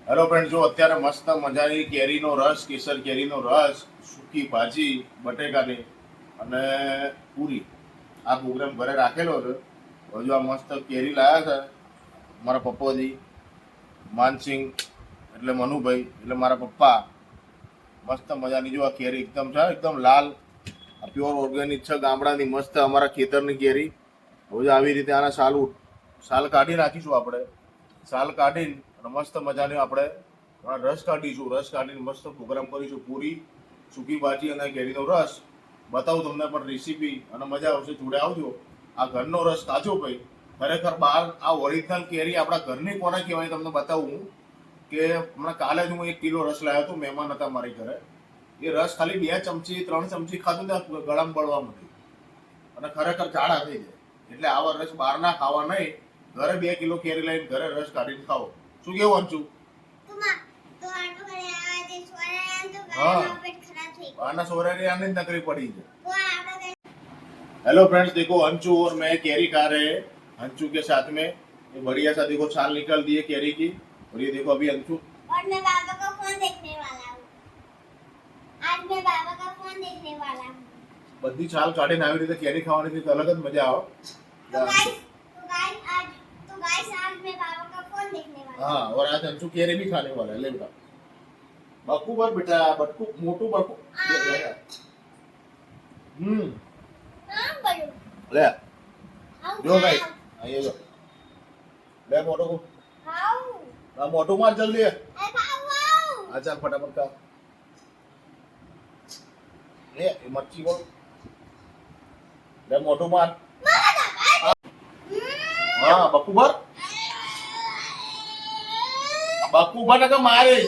Hello friend, જો અત્યારે મસ્ત મજાની કેરીનો રસ, કેસર કેરીનો રસ, સૂકી ભાજી બટેકાની અને પૂરી આ પ્રોગ્રામ ઘરે રાખેલો છે. હજુ આ મસ્ત કેરી લાવ્યા છે મારા પપ્પોજી, માનસિંહ એટલે મનુભાઈ એટલે મારા પપ્પા. મસ્ત મજાની જો આ કેરી એકદમ છે, એકદમ લાલ, પ્યોર ઓર્ગેનિક છે, ગામડાની મસ્ત અમારા ખેતરની કેરી. હવે આવી રીતે આના સાલ કાઢી નાખીશું આપણે. સાલ કાઢીને મસ્ત મજાની આપણે રસ કાઢીશું. રસ કાઢીને મસ્ત પ્રોગ્રામ કરીશું. પૂરી, સૂકી ભાજી અને કેરીનો રસ બતાવું તમને પણ રેસીપી, અને મજા આવશે. જોડે આવજો. આ ઘરનો રસ કાચો ભાઈ, ખરેખર બહાર આ ઓરિજિનલ કેરી આપણા ઘરની કોને કહેવાય તમને બતાવું હું. કે હમણાં કાલે જ હું 1 કિલો રસ લાવ્યો હતો, મહેમાન હતા મારી ઘરે. એ રસ ખાલી 2 ચમચી 3 ચમચી ખાધું ને ગળામાં બળવા માંડી અને ખરેખર ઝાડા થઈ જાય. એટલે આવા રસ બહારના ખાવા નહીં, ઘરે 2 કિલો કેરી લઈને ઘરે રસ કાઢીને ખાઓ. શું કેવું અંચુ? आना सोरारी आने नकरी पड़ी है. हेलो फ्रेंड्स, देखो अंशु और मैं कैरी खा रहे हैं. अंशु के साथ में ये बढ़िया सा देखो छाल निकाल दी है कैरी की. और ये देखो अभी अंशु और मैं बाबा का फोन देखने वाला हूँ. आज मैं बाबा का फोन देखने वाला हूँ. बद्दी छाल काटे ना આવી રીતે કેરી ખાવાની થી અલગ જ મજા આવે. तो गाइस आज मैं बाबा का फोन देखने वाला हूँ. हाँ, और आज अंशु कैरी भी खाने वाला है. ले बेटा बाकू पर बेटा, बटकू मोटू बाकू हाँ बड़ू. ले जो गाइस आइए जो ले मोटू को खाओ. आ मोटू मार जल्दी है. खाओ. अच्छा फटाफट खा. ले मच्छी को ले मोटू मार. हाँ बक्कू भर, बक्कू भर का मारे.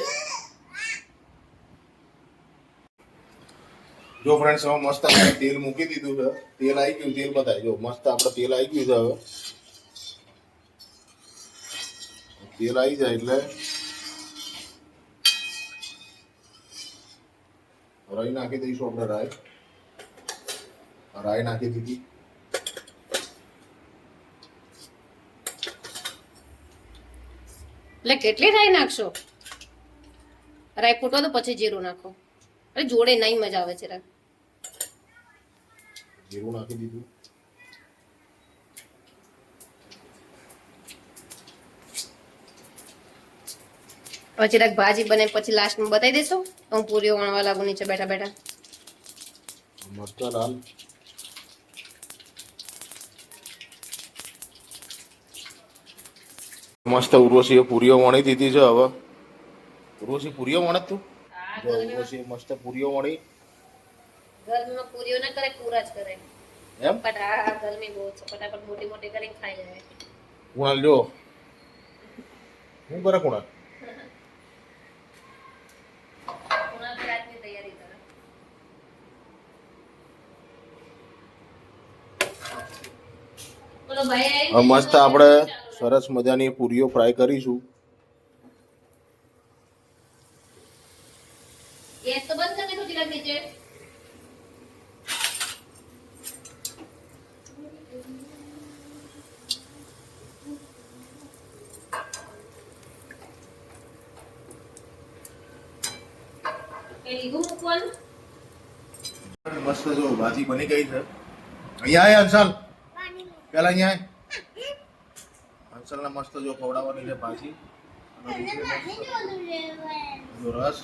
જો ફ્રેન્ડ્સ હવે મસ્ત આપણે તેલ મૂકી દીધું છે. તેલ આવી ગયું, તેલ બતાય જો મસ્ત આપણે તેલ આવી ગયું છે. હવે તેલ આવી જાય એટલે રાઈ નાખી દઈશું આપણે. રાઈ નાખી દીધી. એટલે કેટલી રાઈ નાખશો? રાઈ ફૂટો તો પછી જીરું નાખો. અરે જોડે નહીં મજા આવે છે. જીરું નાખી દીધું. પછી રાખ ભાજી બને પછી લાસ્ટમાં બતાવી દેશો. હું પૂરીઓ વણવા લાગુ નીચે બેઠા બેઠા. મરચા લાલ મસ્ત ઉર્વશી પૂરીઓ વણી દીધી છે. હવે ઉર્વશી પૂરીઓ વણે તું જો ઉર્વશી મસ્ત પૂરીઓ વણી. ગરમીમાં પૂરીઓ ના કરે, પૂરા જ કરે એમ ગરમી બહુ છે. ફટાફટ મોટી મોટી કરીને ખાઈ જાય. કુણાલ જો શું કરે કુણાલ? રાતની તૈયારી કરે. બોલો ભાઈ. હવે મસ્ત આપણે સરસ મજાની પૂરીઓ ફ્રાય કરીશું. ગેસ તો બંધ કરી દો ચિરાગ નીચે. એ લીધું મૂકવાનું. મસ્ત જો ભાજી બની ગઈ છે. અહીંયા આય અંશલ, પેલા અહીંયા આય. અંશલને મસ્ત જો ખવડાવવાની છે ભાજી. જો રસ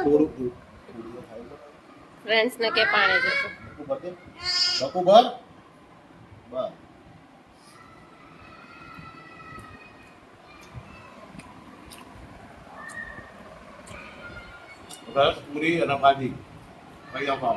થોડું ફ્રેન્ડ્સ ને કે પાણી દેતો. બકુ ભર બસ. રસ પૂરી અને ભાજી કઈ અપાવ.